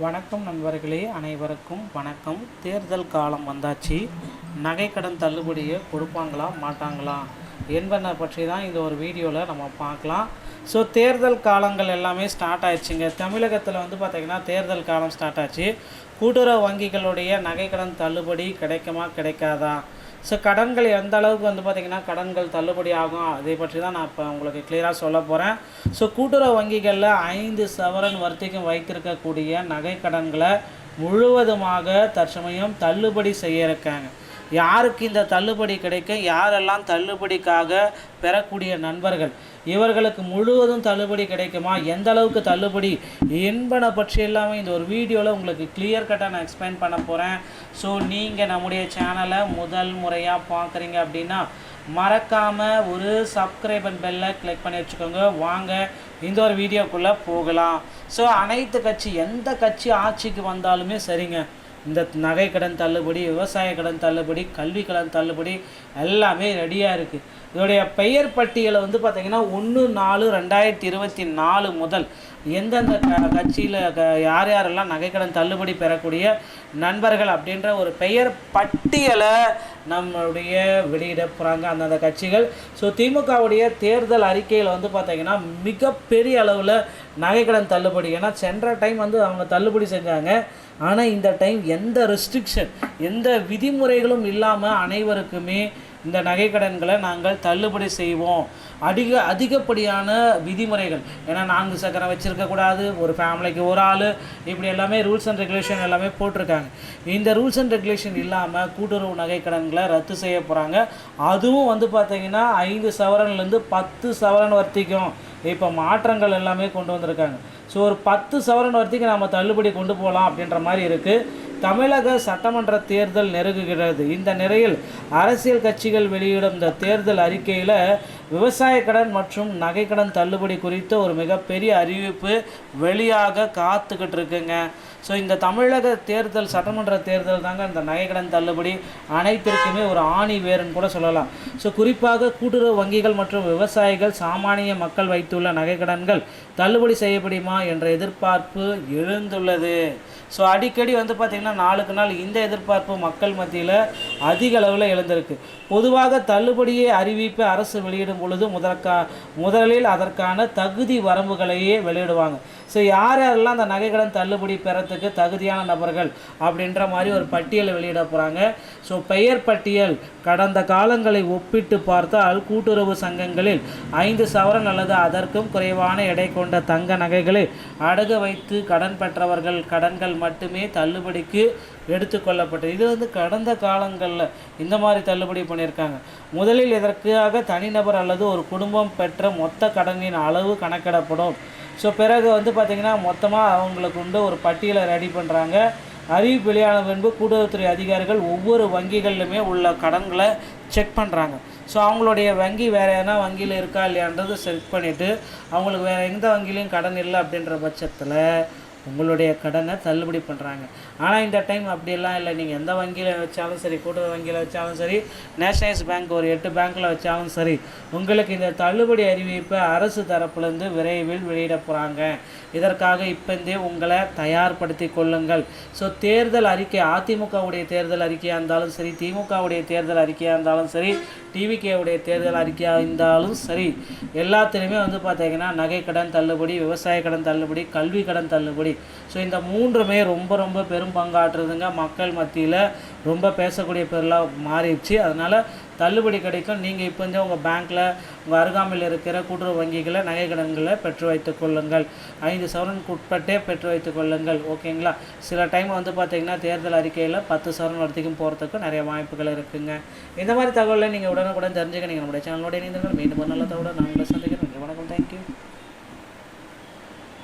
வணக்கம் நண்பர்களே, அனைவருக்கும் வணக்கம். தேர்தல் காலம் வந்தாச்சு. நகைக்கடன் தள்ளுபடியை கொடுப்பாங்களா மாட்டாங்களா என்பதை பற்றி தான் இந்த ஒரு வீடியோவில் நம்ம பார்க்கலாம். ஸோ தேர்தல் காலங்கள் எல்லாமே ஸ்டார்ட் ஆயிடுச்சுங்க. தமிழகத்தில் பார்த்திங்கன்னா தேர்தல் காலம் ஸ்டார்ட் ஆச்சு. கூட்டுறவு வங்கிகளுடைய நகைக்கடன் தள்ளுபடி கிடைக்குமா கிடைக்காதா, ஸோ கடன்கள் எந்த அளவுக்கு பார்த்திங்கன்னா கடன்கள் தள்ளுபடி ஆகும், அதை பற்றி தான் நான் இப்போ உங்களுக்கு கிளியராக சொல்ல போகிறேன். ஸோ கூட்டுறவு வங்கிகளில் 5 சவரன் வர்த்திக்கும் வைத்திருக்கக்கூடிய நகை கடன்களை முழுவதுமாக தற்சமயம் தள்ளுபடி செய்ய இருக்காங்க. யாருக்கு இந்த தள்ளுபடி கிடைக்கும், யாரெல்லாம் தள்ளுபடிக்காக பெறக்கூடிய நண்பர்கள், இவர்களுக்கு முழுவதும் தள்ளுபடி கிடைக்குமா, எந்த அளவுக்கு தள்ளுபடி என்பதை பற்றி எல்லாமே இந்த ஒரு வீடியோவில் உங்களுக்கு கிளியர் கட்டாக நான் எக்ஸ்பிளைன் பண்ண போகிறேன். ஸோ நீங்கள் நம்முடைய சேனலை முதல் முறையாக பார்க்குறீங்க அப்படின்னா மறக்காமல் ஒரு சப்ஸ்கிரைப் அண்ட் பெல்லை கிளிக் பண்ணி வச்சுக்கோங்க. வாங்க இந்த ஒரு வீடியோக்குள்ளே போகலாம். ஸோ அனைத்து கட்சி, எந்த கட்சி ஆட்சிக்கு வந்தாலுமே சரிங்க, இந்த நகை கடன் தள்ளுபடி, விவசாய கடன் தள்ளுபடி, கல்வி கடன் தள்ளுபடி எல்லாமே ரெடியாக இருக்குது. இதோடைய பெயர் பட்டியலை பார்த்திங்கன்னா 1/4/2024 முதல் எந்தெந்த கட்சியில் யார் யாரெல்லாம் நகைக்கடன் தள்ளுபடி பெறக்கூடிய நண்பர்கள் அப்படின்ற ஒரு பெயர் பட்டியலை நம்மளுடைய வெளியிட போகிறாங்க அந்தந்த கட்சிகள். ஸோ திமுகவுடைய தேர்தல் அறிக்கையில் பார்த்திங்கன்னா மிகப்பெரிய அளவில் நகைக்கடன் தள்ளுபடி, ஏன்னா சென்ற டைம் அவங்க தள்ளுபடி செஞ்சாங்க. ஆனால் இந்த டைம் எந்த ரெஸ்ட்ரிக்ஷன், எந்த விதிமுறைகளும் இல்லாமல் அனைவருக்குமே இந்த நகைக்கடன்களை நாங்கள் தள்ளுபடி செய்வோம். அதிகப்படியான விதிமுறைகள், ஏன்னா 4 சக்கரம் வச்சுருக்கக்கூடாது, ஒரு ஃபேமிலிக்கு ஒரு ஆள், இப்படி எல்லாமே ரூல்ஸ் அண்ட் ரெகுலேஷன் எல்லாமே போட்டிருக்காங்க. இந்த ரூல்ஸ் அண்ட் ரெகுலேஷன் இல்லாமல் கூட்டுறவு நகைக்கடன்களை ரத்து செய்ய போகிறாங்க. அதுவும் பார்த்திங்கன்னா 5 சவரன்லேருந்து 10 சவரன் வர்த்திக்கும் இப்போ மாற்றங்கள் எல்லாமே கொண்டு வந்திருக்காங்க. ஸோ ஒரு 10 சவரன் வரைக்கும் நம்ம தள்ளுபடி கொண்டு போகலாம் அப்படின்ற மாதிரி இருக்குது. தமிழக சட்டமன்ற தேர்தல் நெருங்குகிறது. இந்த நிலையில் அரசியல் கட்சிகள் வெளியிடும் இந்த தேர்தல் அறிக்கையில் விவசாய கடன் மற்றும் நகைக்கடன் தள்ளுபடி குறித்த ஒரு மிகப்பெரிய அறிவிப்பு வெளியாக காத்துக்கிட்டு இருக்குங்க. ஸோ இந்த தமிழக தேர்தல், சட்டமன்ற தேர்தல் தாங்க இந்த நகைக்கடன் தள்ளுபடி அனைத்திற்குமே ஒரு ஆணி வேறுன்னு கூட சொல்லலாம். ஸோ குறிப்பாக கூட்டுறவு வங்கிகள் மற்றும் விவசாயிகள், சாமானிய மக்கள் வைத்துள்ள நகைக்கடன்கள் தள்ளுபடி செய்யப்படுமா என்ற எதிர்பார்ப்பு எழுந்துள்ளது. ஸோ அடிக்கடி பார்த்திங்கன்னா நாளுக்கு நாள் இந்த எதிர்பார்ப்பு மக்கள் மத்தியில் அதிக அளவில் எழுந்திருக்கு. பொதுவாக தள்ளுபடியை அறிவிப்பை அரசு வெளியிடும் பொழுது முதலில் அதற்கான தகுதி வரம்புகளையே வெளியிடுவாங்க. ஸோ யார் யாரெல்லாம் அந்த நகைக்கடன் தள்ளுபடி பெறத்துக்கு தகுதியான நபர்கள் அப்படின்ற மாதிரி ஒரு பட்டியலை வெளியிட போகிறாங்க. ஸோ பெயர் பட்டியல் கடந்த காலங்களை ஒப்பிட்டு பார்த்தால் கூட்டுறவு சங்கங்களில் 5 சவரன் அல்லது அதற்கும் குறைவான எடை கொண்ட தங்க நகைகளை அடகு வைத்து கடன் பெற்றவர்கள் கடன்கள் மட்டுமே தள்ளுபடிக்கு எடுத்துக்கொள்ளப்பட்டது. இது கடந்த காலங்களில் இந்த மாதிரி தள்ளுபடி பண்ணியிருக்காங்க. முதலில் இதற்காக தனிநபர் அல்லது ஒரு குடும்பம் பெற்ற மொத்த கடனின் அளவு கணக்கிடப்படும். ஸோ பிறகு பார்த்திங்கன்னா மொத்தமாக அவங்களுக்கு உண்டு ஒரு பட்டியலை ரெடி பண்ணுறாங்க. அறிவிப்பு வெளியான பின்பு கூட்டுறவுத்துறை அதிகாரிகள் ஒவ்வொரு வங்கிகளிலுமே உள்ள கடன்களை செக் பண்ணுறாங்க. ஸோ அவங்களுடைய வங்கி வேறு எதனா வங்கியில் இருக்கா இல்லையான்றது செக் பண்ணிவிட்டு அவங்களுக்கு வேறு எந்த வங்கியிலையும் கடன் இல்லை அப்படின்ற பட்சத்தில் உங்களுடைய கடனை தள்ளுபடி பண்ணுறாங்க. ஆனால் இந்த டைம் அப்படியெல்லாம் இல்லை. நீங்கள் எந்த வங்கியில் வச்சாலும் சரி, கூட்டுறவு வங்கியில் வச்சாலும் சரி, நேஷனலைஸ் பேங்க் ஒரு 8 பேங்க்கில் வச்சாலும் சரி, உங்களுக்கு இந்த தள்ளுபடி அறிவிப்பை அரசு தரப்புலேருந்து விரைவில் வெளியிட போகிறாங்க. இதற்காக இப்போந்தே உங்களை தயார்படுத்தி கொள்ளுங்கள். ஸோ தேர்தல் அறிக்கை, அதிமுகவுடைய தேர்தல் அறிக்கையாக இருந்தாலும் சரி, திமுகவுடைய தேர்தல் அறிக்கையாக இருந்தாலும் சரி, டிவிகேவுடைய தேர்தல் அறிக்கையாக இருந்தாலும் சரி, எல்லாத்துலேயுமே பார்த்திங்கன்னா நகை கடன் தள்ளுபடி, விவசாய கடன் தள்ளுபடி, கல்வி கடன் தள்ளுபடி, ஸோ இந்த 3மே ரொம்ப ரொம்ப பெரும் பங்காற்றுதுங்க. மக்கள் மத்தியில் ரொம்ப பேசக்கூடிய பொருளாக மாறிடுச்சு. அதனால் தள்ளுபடி கிடைக்கும். நீங்கள் இப்போ உங்கள் பேங்க்கில், உங்கள் அருகாமையில் இருக்கிற கூட்டுறவு வங்கிகளை நகை கடன்களை பெற்று வைத்துக் கொள்ளுங்கள். 5 சவரனுக்கு உட்பட்டே பெற்று வைத்துக் கொள்ளுங்கள். ஓகேங்களா? சில டைம் பார்த்திங்கன்னா தேர்தல் அறிக்கையில் 10 சவரன் வரைக்கும் போகிறதுக்கு நிறைய வாய்ப்புகள் இருக்குங்க. இந்த மாதிரி தகவலை நீங்கள் உடனுக்குடன் தெரிஞ்சுக்க நீங்கள் நம்முடைய சேனலோட இணைந்தீர்கள். மீண்டும் ஒரு நல்ல தகவலை நான் உங்களை சந்திக்கிறேன். வணக்கம். தேங்க்யூ.